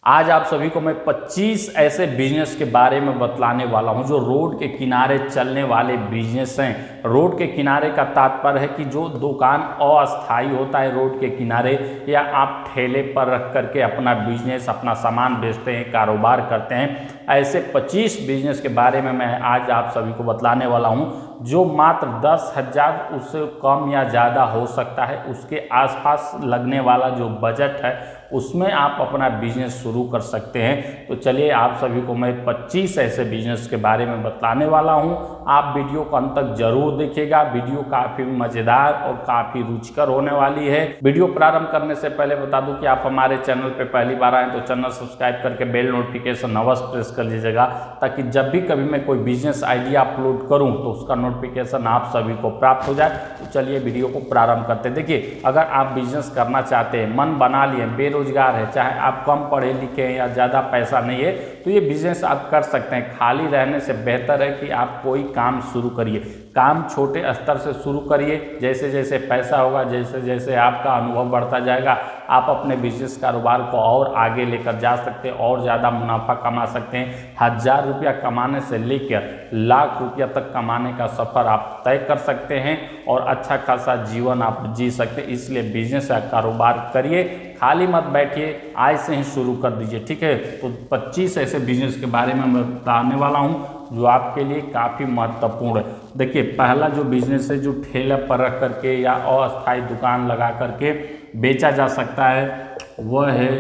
आज आप सभी को मैं 25 ऐसे बिजनेस के बारे में बतलाने वाला हूं जो रोड के किनारे चलने वाले बिजनेस हैं। रोड के किनारे का तात्पर्य है कि जो दुकान अस्थायी होता है रोड के किनारे, या आप ठेले पर रख करके अपना बिजनेस, अपना सामान बेचते हैं, कारोबार करते हैं। ऐसे 25 बिजनेस के बारे में मैं आज आप सभी को बतलाने वाला हूं जो मात्र 10,000 उससे कम या ज़्यादा हो सकता है, उसके आसपास लगने वाला जो बजट है उसमें आप अपना बिजनेस शुरू कर सकते हैं। तो चलिए आप सभी को मैं 25 ऐसे बिजनेस के बारे में बताने वाला हूं। आप वीडियो को अंत तक जरूर देखिएगा। वीडियो काफ़ी मज़ेदार और काफ़ी रुचिकर होने वाली है। वीडियो प्रारंभ करने से पहले बता दूं कि आप हमारे चैनल पर पहली बार आए तो चैनल सब्सक्राइब करके बेल नोटिफिकेशन अवश्य प्रेस कर लीजिएगा, ताकि जब भी कभी मैं कोई बिजनेस आइडिया अपलोड करूँ तो उसका नोटिफिकेशन आप सभी को प्राप्त हो जाए। तो चलिए वीडियो को प्रारंभ करते हैं। देखिए, अगर आप बिजनेस करना चाहते हैं, मन बना लिए, बेरोजगार है, चाहे आप कम पढ़े लिखे हैं या ज़्यादा पैसा नहीं है, तो ये बिजनेस आप कर सकते हैं। खाली रहने से बेहतर है कि आप कोई काम शुरू करिए। काम छोटे स्तर से शुरू करिए। जैसे जैसे पैसा होगा, जैसे जैसे आपका अनुभव बढ़ता जाएगा, आप अपने बिजनेस कारोबार को और आगे लेकर जा सकते हैं और ज़्यादा मुनाफा कमा सकते हैं। 1,000 रुपया कमाने से लेकर लाख रुपया तक कमाने का सफ़र आप तय कर सकते हैं और अच्छा खासा जीवन आप जी सकते हैं। इसलिए बिजनेस या कारोबार करिए, खाली मत बैठिए, आज से ही शुरू कर दीजिए। ठीक है, तो 25 ऐसे बिजनेस के बारे में मैं बताने वाला हूँ जो आपके लिए काफ़ी महत्वपूर्ण है। देखिए, पहला जो बिजनेस है जो ठेला पर रख करके या अस्थायी दुकान लगा करके बेचा जा सकता है, वह है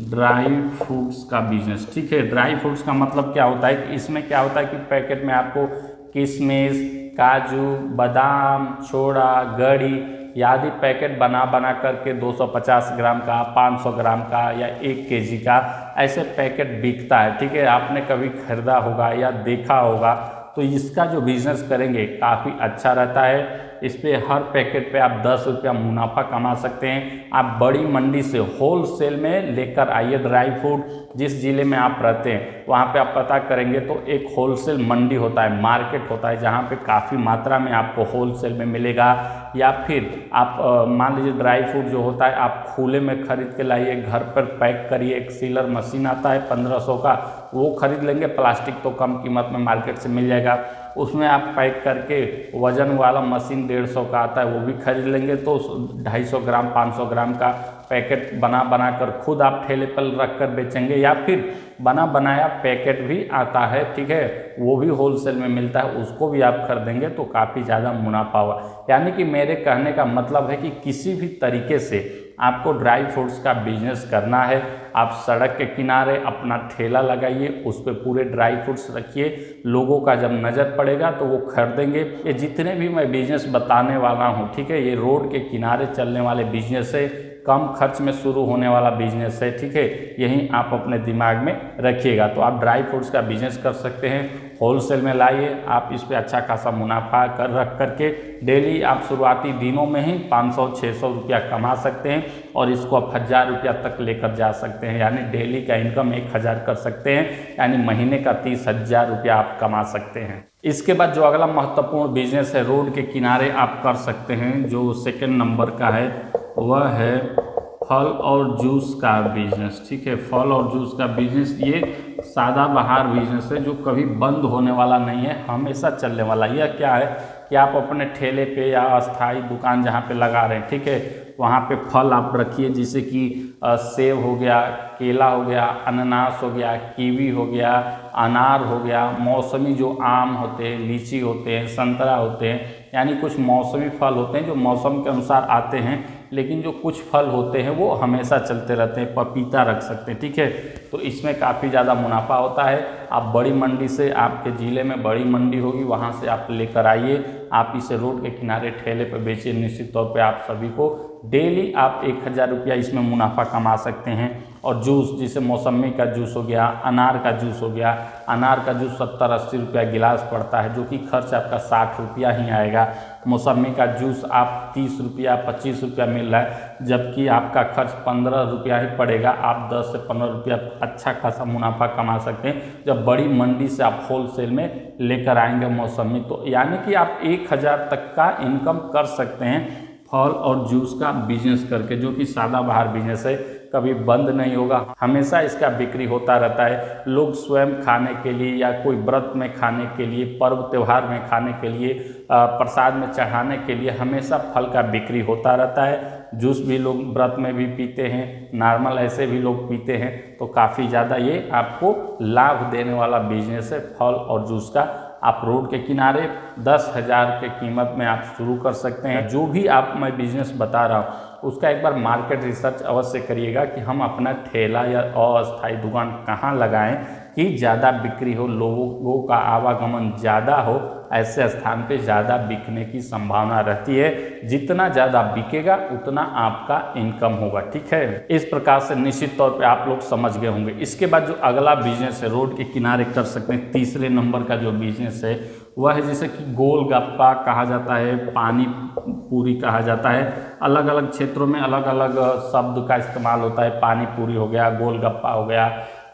ड्राई फ्रूट्स का बिजनेस। ठीक है, ड्राई फ्रूट्स का मतलब क्या होता है कि इसमें क्या होता है कि पैकेट में आपको किशमिश, काजू, बादाम, छोड़ा, गड़ी आदि पैकेट बना करके 250 ग्राम का, 500 ग्राम का या 1 केजी का ऐसे पैकेट बिकता है। ठीक है, आपने कभी खरीदा होगा या देखा होगा। तो इसका जो बिज़नेस करेंगे काफ़ी अच्छा रहता है। इस पे हर पैकेट पे आप 10 रुपया मुनाफा कमा सकते हैं। आप बड़ी मंडी से होल सेल में लेकर आइए ड्राई फ्रूट। जिस ज़िले में आप रहते हैं वहाँ पे आप पता करेंगे तो एक होलसेल मंडी होता है, मार्केट होता है, जहाँ पे काफ़ी मात्रा में आपको होलसेल में मिलेगा। या फिर आप मान लीजिए ड्राई फ्रूट जो होता है आप खुले में ख़रीद के लाइए, घर पर पैक करिए। एक सीलर मशीन आता है 1500 का, वो खरीद लेंगे। प्लास्टिक तो कम कीमत में मार्केट से मिल जाएगा, उसमें आप पैक करके वज़न वाला मशीन 150 का आता है, वो भी खरीद लेंगे। तो 250 ग्राम 500 ग्राम का पैकेट बना कर खुद आप ठेले पर रख कर बेचेंगे। या फिर बना बनाया पैकेट भी आता है, ठीक है, वो भी होलसेल में मिलता है, उसको भी आप खरीदेंगे तो काफ़ी ज़्यादा मुनाफा होगा। यानी कि मेरे कहने का मतलब है कि किसी भी तरीके से आपको ड्राई फ्रूट्स का बिजनेस करना है, आप सड़क के किनारे अपना ठेला लगाइए, उस पर पूरे ड्राई फ्रूट्स रखिए। लोगों का जब नज़र पड़ेगा तो वो खरीदेंगे। ये जितने भी मैं बिजनेस बताने वाला हूँ, ठीक है, ये रोड के किनारे चलने वाले बिजनेस है, कम खर्च में शुरू होने वाला बिजनेस है। ठीक है, यही आप अपने दिमाग में रखिएगा। तो आप ड्राई फ्रूट्स का बिजनेस कर सकते हैं। होलसेल में लाइए, आप इस पे अच्छा खासा मुनाफा रख करके डेली आप शुरुआती दिनों में ही 500-600 रुपया कमा सकते हैं और इसको आप 1,000 रुपया तक लेकर जा सकते हैं। यानी डेली का इनकम 1,000 कर सकते हैं, यानी महीने का 30,000 रुपया आप कमा सकते हैं। इसके बाद जो अगला महत्वपूर्ण बिजनेस है रोड के किनारे आप कर सकते हैं, जो सेकंड नंबर का है, वह है फल और जूस का बिजनेस। ठीक है, फल और जूस का बिजनेस ये सदाबहार बिजनेस है जो कभी बंद होने वाला नहीं है, हमेशा चलने वाला। यह क्या है कि आप अपने ठेले पे या अस्थायी दुकान जहाँ पे लगा रहे हैं, ठीक है, वहाँ पे फल आप रखिए, जैसे कि सेब हो गया, केला हो गया, अनानास हो गया, कीवी हो गया, अनार हो गया, मौसमी जो आम होते हैं, लीची होते हैं, संतरा होते हैं। यानी कुछ मौसमी फल होते हैं जो मौसम के अनुसार आते हैं, लेकिन जो कुछ फल होते हैं वो हमेशा चलते रहते हैं। पपीता रख सकते हैं, ठीक है, तो इसमें काफ़ी ज़्यादा मुनाफा होता है। आप बड़ी मंडी से, आपके ज़िले में बड़ी मंडी होगी, वहाँ से आप लेकर आइए, आप इसे रोड के किनारे ठेले पर बेचिए। निश्चित तौर पे आप सभी को डेली आप 1,000 रुपया इसमें मुनाफा कमा सकते हैं। और जूस, जैसे मौसमी का जूस हो गया, अनार का जूस हो गया, अनार का जूस 70-80 रुपया गिलास पड़ता है, जो कि खर्च आपका 60 रुपया ही आएगा। मौसमी का जूस आप 30 रुपया 25 रुपया मिल रहा है, जबकि आपका खर्च 15 रुपया ही पड़ेगा। आप 10 से 15 रुपया अच्छा खासा मुनाफा कमा सकते हैं जब बड़ी मंडी से आप होलसेल में लेकर आएंगे मौसमी। तो यानी कि आप 1,000 तक का इनकम कर सकते हैं फल और जूस का बिजनेस करके, जो कि सदाबहार बिजनेस है। कभी बंद नहीं होगा, हमेशा इसका बिक्री होता रहता है। लोग स्वयं खाने के लिए या कोई व्रत में खाने के लिए, पर्व त्यौहार में खाने के लिए, प्रसाद में चढ़ाने के लिए हमेशा फल का बिक्री होता रहता है। जूस भी लोग व्रत में भी पीते हैं, नॉर्मल ऐसे भी लोग पीते हैं। तो काफ़ी ज़्यादा ये आपको लाभ देने वाला बिजनेस है फल और जूस का। आप रोड के किनारे 10,000 के कीमत में आप शुरू कर सकते हैं। जो भी आप मैं बिजनेस बता रहा हूँ उसका एक बार मार्केट रिसर्च अवश्य करिएगा कि हम अपना ठेला या अस्थायी दुकान कहाँ लगाएं कि ज़्यादा बिक्री हो, लोगों का आवागमन ज़्यादा हो। ऐसे स्थान पे ज़्यादा बिकने की संभावना रहती है। जितना ज़्यादा बिकेगा उतना आपका इनकम होगा। ठीक है, इस प्रकार से निश्चित तौर पे आप लोग समझ गए होंगे। इसके बाद जो अगला बिजनेस है रोड के किनारे कर सकते हैं, तीसरे नंबर का जो बिजनेस है वह है जैसे कि गोलगप्पा कहा जाता है, पानी पूरी कहा जाता है। अलग अलग क्षेत्रों में अलग अलग शब्द का इस्तेमाल होता है। पानी पूरी हो गया, गोलगप्पा हो गया,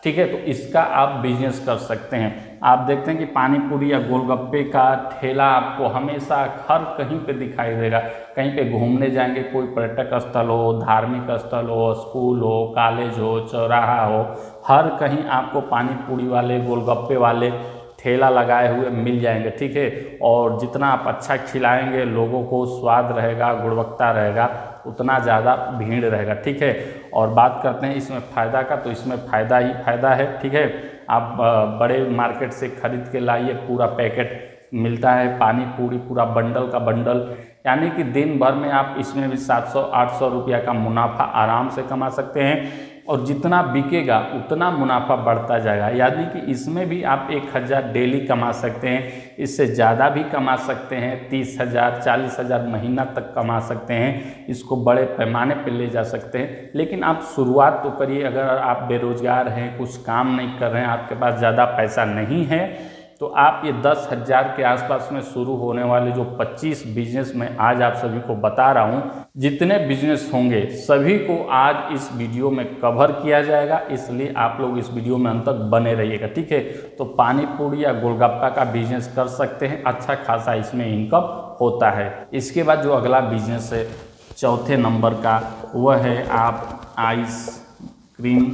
ठीक है। तो इसका आप बिजनेस कर सकते हैं। आप देखते हैं कि पानी पूरी या गोलगप्पे का ठेला आपको हमेशा हर कहीं पे दिखाई देगा। कहीं पे घूमने जाएंगे, कोई पर्यटक स्थल हो, धार्मिक स्थल हो, स्कूल हो, कॉलेज हो, चौराहा हो, हर कहीं आपको पानी पूरी वाले, गोलगप्पे वाले ठेला लगाए हुए मिल जाएंगे। ठीक है, और जितना आप अच्छा खिलाएंगे, लोगों को स्वाद रहेगा, गुणवत्ता रहेगा, उतना ज़्यादा भीड़ रहेगा। ठीक है, और बात करते हैं इसमें फ़ायदा का, तो इसमें फ़ायदा ही फ़ायदा है। ठीक है, आप बड़े मार्केट से खरीद के लाइए, पूरा पैकेट मिलता है पानी पूरी, पूरा बंडल का बंडल, यानी कि दिन भर में आप इसमें भी 700-800 रुपया का मुनाफा आराम से कमा सकते हैं। और जितना बिकेगा उतना मुनाफा बढ़ता जाएगा, यानी कि इसमें भी आप 1,000 डेली कमा सकते हैं। इससे ज़्यादा भी कमा सकते हैं, 30,000 40,000 महीना तक कमा सकते हैं। इसको बड़े पैमाने पर ले जा सकते हैं। लेकिन आप शुरुआत तो करिए। अगर आप बेरोजगार हैं, कुछ काम नहीं कर रहे हैं, आपके पास ज़्यादा पैसा नहीं है, तो आप ये 10,000 के आसपास में शुरू होने वाले जो 25 बिजनेस मैं आज आप सभी को बता रहा हूँ, जितने बिजनेस होंगे सभी को आज इस वीडियो में कवर किया जाएगा। इसलिए आप लोग इस वीडियो में अंत तक बने रहिएगा। ठीक है, तो पानी पूरी या गोलगप्पा का बिजनेस कर सकते हैं, अच्छा खासा इसमें इनकम होता है। इसके बाद जो अगला बिजनेस है चौथे नंबर का, वह है आप आइसक्रीम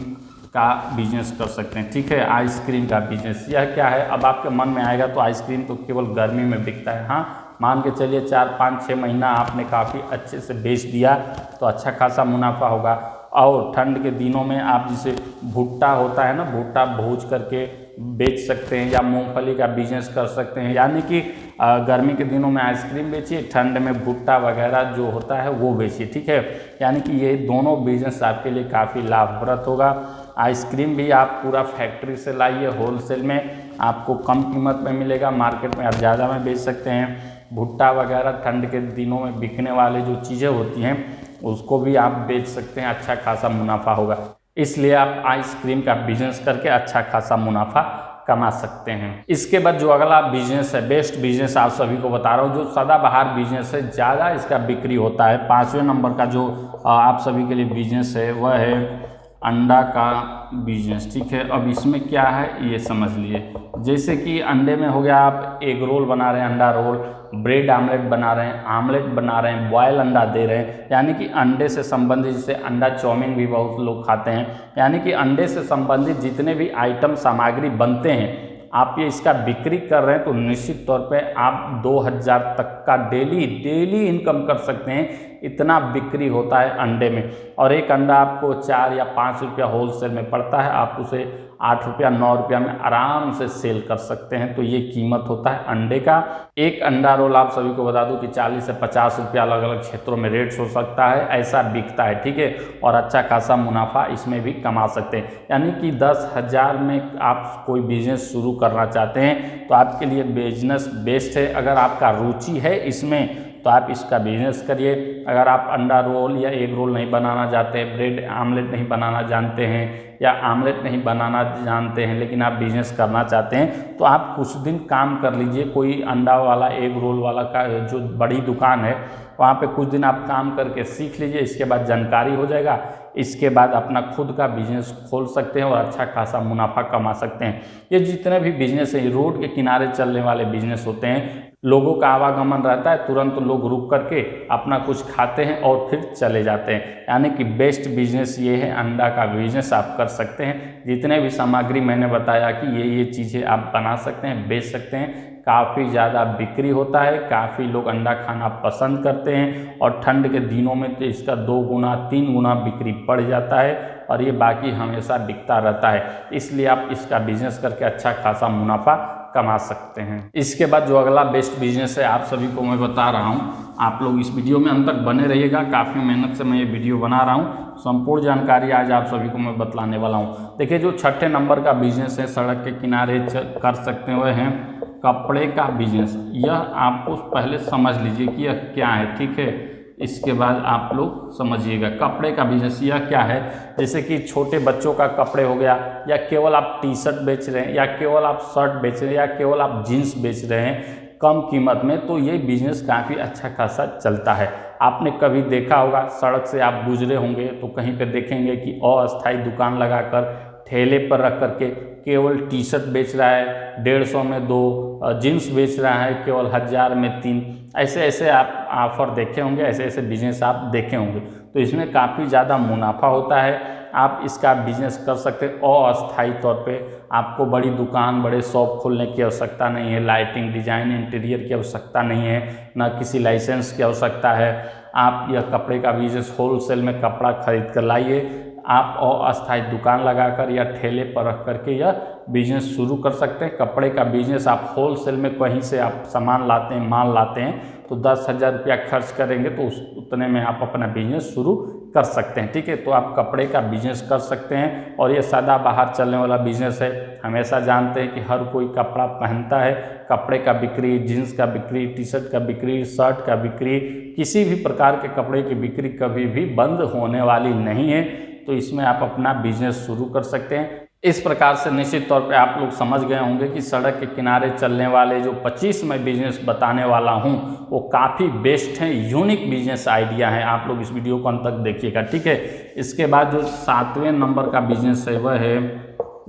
का बिजनेस कर सकते हैं। ठीक है, आइसक्रीम का बिजनेस यह क्या है? अब आपके मन में आएगा तो आइसक्रीम तो केवल गर्मी में बिकता है। हाँ, मान के चलिए 4-5-6 महीना आपने काफ़ी अच्छे से बेच दिया तो अच्छा खासा मुनाफा होगा। और ठंड के दिनों में आप जिसे भुट्टा होता है ना, भुट्टा भूज करके बेच सकते हैं, या मूंगफली का बिजनेस कर सकते हैं। यानी कि गर्मी के दिनों में आइसक्रीम बेचिए, ठंड में भुट्टा वगैरह जो होता है वो बेचिए। ठीक है, यानी कि ये दोनों बिजनेस आपके लिए काफ़ी लाभप्रद होगा। आइसक्रीम भी आप पूरा फैक्ट्री से लाइए, होलसेल में आपको कम कीमत में मिलेगा, मार्केट में आप ज़्यादा में बेच सकते हैं। भुट्टा वगैरह ठंड के दिनों में बिकने वाले जो चीज़ें होती हैं उसको भी आप बेच सकते हैं, अच्छा खासा मुनाफा होगा। इसलिए आप आइसक्रीम का बिजनेस करके अच्छा खासा मुनाफा कमा सकते हैं। इसके बाद जो अगला बिजनेस है, बेस्ट बिजनेस आप सभी को बता रहा हूँ, जो सदाबहार बिजनेस है, ज़्यादा इसका बिक्री होता है। 5वें नंबर का जो आप सभी के लिए बिजनेस है वह है अंडा का बिजनेस। ठीक है, अब इसमें क्या है ये समझ लिए। जैसे कि अंडे में हो गया, आप एग रोल बना रहे हैं, अंडा रोल, ब्रेड आमलेट बना रहे हैं, आमलेट बना रहे हैं, बॉयल अंडा दे रहे हैं, यानी कि अंडे से संबंधित, जैसे अंडा चाउमीन भी बहुत लोग खाते हैं, यानी कि अंडे से संबंधित जितने भी आइटम सामग्री बनते हैं आप ये इसका बिक्री कर रहे हैं तो निश्चित तौर पे आप 2,000 तक का डेली इनकम कर सकते हैं। इतना बिक्री होता है अंडे में। और एक अंडा आपको 4 या 5 रुपया होलसेल में पड़ता है, आप उसे 8 रुपया 9 रुपया में आराम से सेल कर सकते हैं। तो ये कीमत होता है अंडे का। एक अंडा रोल आप सभी को बता दूं कि 40 से 50 रुपया अलग अलग क्षेत्रों में रेट्स हो सकता है, ऐसा बिकता है। ठीक है, और अच्छा खासा मुनाफा इसमें भी कमा सकते हैं। यानी कि 10,000 में आप कोई बिजनेस शुरू करना चाहते हैं तो आपके लिए बिजनेस बेस्ट है। अगर आपका रुचि है इसमें तो आप इसका बिजनेस करिए। अगर आप अंडा रोल या एग रोल नहीं बनाना चाहते, ब्रेड आमलेट नहीं बनाना जानते हैं, या आमलेट नहीं बनाना जानते हैं लेकिन आप बिजनेस करना चाहते हैं, तो आप कुछ दिन काम कर लीजिए। कोई अंडा वाला, एग रोल वाला का जो बड़ी दुकान है वहाँ पे कुछ दिन आप काम करके सीख लीजिए। इसके बाद जानकारी हो जाएगा, इसके बाद अपना खुद का बिजनेस खोल सकते हैं और अच्छा खासा मुनाफा कमा सकते हैं। ये जितने भी बिजनेस हैं रोड के किनारे चलने वाले बिजनेस होते हैं, लोगों का आवागमन रहता है, तुरंत लोग रुक करके अपना कुछ खाते हैं और फिर चले जाते हैं। यानी कि बेस्ट बिजनेस ये है, अंडा का बिजनेस आप कर सकते हैं। जितने भी सामग्री मैंने बताया कि ये चीज़ें आप बना सकते हैं, बेच सकते हैं, काफ़ी ज़्यादा बिक्री होता है, काफ़ी लोग अंडा खाना पसंद करते हैं और ठंड के दिनों में तो इसका 2 गुना 3 गुना बिक्री बढ़ जाता है और ये बाकी हमेशा बिकता रहता है। इसलिए आप इसका बिजनेस करके अच्छा खासा मुनाफा कमा सकते हैं। इसके बाद जो अगला बेस्ट बिजनेस है आप सभी को मैं बता रहा हूँ, आप लोग इस वीडियो में अंत तक बने रहिएगा। काफ़ी मेहनत से मैं ये वीडियो बना रहा हूँ, संपूर्ण जानकारी आज आप सभी को मैं बतलाने वाला हूँ। देखिए, जो 6ठे नंबर का बिजनेस है, सड़क के किनारे कर सकते हुए हैं कपड़े का बिजनेस। यह आपको पहले समझ लीजिए कि यह क्या है, ठीक है। इसके बाद आप लोग समझिएगा कपड़े का बिजनेस यह क्या है। जैसे कि छोटे बच्चों का कपड़े हो गया, या केवल आप टी शर्ट बेच रहे हैं, या केवल आप शर्ट बेच रहे हैं, या केवल आप जीन्स बेच रहे हैं कम कीमत में, तो ये बिजनेस काफ़ी अच्छा खासा चलता है। आपने कभी देखा होगा, सड़क से आप गुजरे होंगे तो कहीं पे देखेंगे कि अस्थायी दुकान लगाकर ठेले पर रख करके केवल टी शर्ट बेच रहा है, 150 में 2, जीन्स बेच रहा है केवल 1000 में 3। ऐसे आप ऑफर देखे होंगे, ऐसे बिजनेस आप देखे होंगे। तो इसमें काफ़ी ज़्यादा मुनाफा होता है। आप इसका बिजनेस कर सकते हैं अस्थायी तौर पे। आपको बड़ी दुकान, बड़े शॉप खोलने की आवश्यकता नहीं है, लाइटिंग, डिजाइन, इंटीरियर की आवश्यकता नहीं है, ना किसी लाइसेंस की आवश्यकता है। आप यह कपड़े का बिजनेस होलसेल में कपड़ा खरीद कर लाइए, आप अस्थायी दुकान लगाकर या ठेले पर रख करके यह बिजनेस शुरू कर सकते हैं। कपड़े का बिजनेस आप होलसेल में कहीं से आप सामान लाते हैं, माल लाते हैं, तो 10,000 रुपया खर्च करेंगे तो उतने में आप अपना बिजनेस शुरू कर सकते हैं, ठीक है। तो आप कपड़े का बिजनेस कर सकते हैं और ये सदा बाहर चलने वाला बिजनेस है। हमेशा जानते हैं कि हर कोई कपड़ा पहनता है। कपड़े का बिक्री, जीन्स का बिक्री, टी शर्ट का बिक्री, शर्ट का बिक्री, किसी भी प्रकार के कपड़े की बिक्री कभी भी बंद होने वाली नहीं है। तो इसमें आप अपना बिजनेस शुरू कर सकते हैं। इस प्रकार से निश्चित तौर पे आप लोग समझ गए होंगे कि सड़क के किनारे चलने वाले जो 25 मैं बिजनेस बताने वाला हूं वो काफ़ी बेस्ट हैं, यूनिक बिजनेस आइडिया हैं। आप लोग इस वीडियो को अंत तक देखिएगा, ठीक है। इसके बाद जो 7वें नंबर का बिजनेस है वह है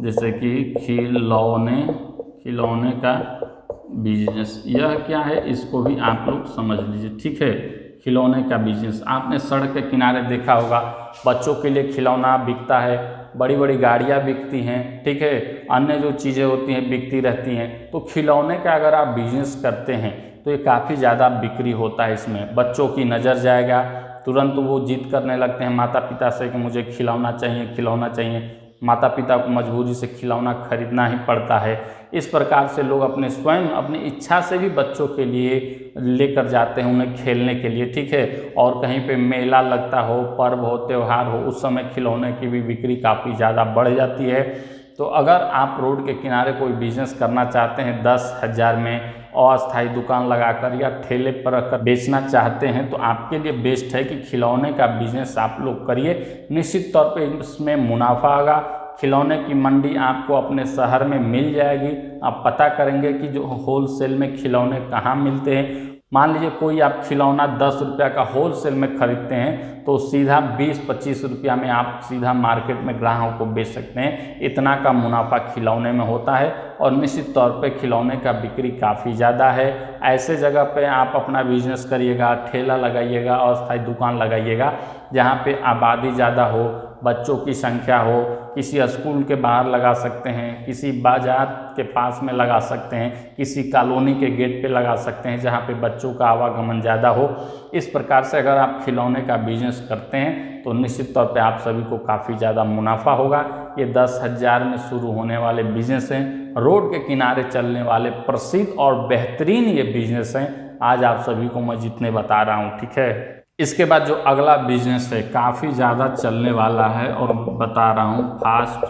जैसे कि खिलौने का बिजनेस। यह क्या है इसको भी आप लोग समझ लीजिए, ठीक है। खिलौने का बिजनेस आपने सड़क के किनारे देखा होगा, बच्चों के लिए खिलौना बिकता है, बड़ी बड़ी गाड़ियाँ बिकती हैं, ठीक है, अन्य जो चीज़ें होती हैं बिकती रहती हैं। तो खिलौने का अगर आप बिजनेस करते हैं तो ये काफ़ी ज़्यादा बिक्री होता है। इसमें बच्चों की नज़र जाएगा, तुरंत वो जिद करने लगते हैं माता पिता से कि मुझे खिलौना चाहिए, खिलौना चाहिए। माता पिता को मजबूरी से खिलौना खरीदना ही पड़ता है। इस प्रकार से लोग अपने स्वयं अपनी इच्छा से भी बच्चों के लिए लेकर जाते हैं उन्हें खेलने के लिए, ठीक है। और कहीं पे मेला लगता हो, पर्व हो, त्यौहार हो, उस समय खिलौने की भी बिक्री काफ़ी ज़्यादा बढ़ जाती है। तो अगर आप रोड के किनारे कोई बिजनेस करना चाहते हैं 10,000 में अस्थायी दुकान लगाकर या ठेले पर रखकर बेचना चाहते हैं तो आपके लिए बेस्ट है कि खिलौने का बिजनेस आप लोग करिए। निश्चित तौर पे इसमें मुनाफा होगा। खिलौने की मंडी आपको अपने शहर में मिल जाएगी। आप पता करेंगे कि जो होलसेल में खिलौने कहाँ मिलते हैं। मान लीजिए कोई आप खिलौना 10 रुपया का होलसेल में खरीदते हैं तो सीधा 20-25 रुपया में आप सीधा मार्केट में ग्राहकों को बेच सकते हैं। इतना का मुनाफा खिलौने में होता है और निश्चित तौर पे खिलौने का बिक्री काफ़ी ज़्यादा है। ऐसे जगह पे आप अपना बिजनेस करिएगा, ठेला लगाइएगा, अस्थायी दुकान लगाइएगा जहाँ पे आबादी ज़्यादा हो, बच्चों की संख्या हो। किसी स्कूल के बाहर लगा सकते हैं, किसी बाजार के पास में लगा सकते हैं, किसी कॉलोनी के गेट पे लगा सकते हैं जहाँ पे बच्चों का आवागमन ज़्यादा हो। इस प्रकार से अगर आप खिलौने का बिजनेस करते हैं तो निश्चित तौर पे आप सभी को काफ़ी ज़्यादा मुनाफा होगा। ये 10,000 में शुरू होने वाले बिजनेस हैं, रोड के किनारे चलने वाले प्रसिद्ध और बेहतरीन ये बिजनेस हैं आज आप सभी को मैं जितने बता रहा हूँ, ठीक है। इसके बाद जो अगला बिजनेस है काफ़ी ज़्यादा चलने वाला है और बता रहा हूँ फास्ट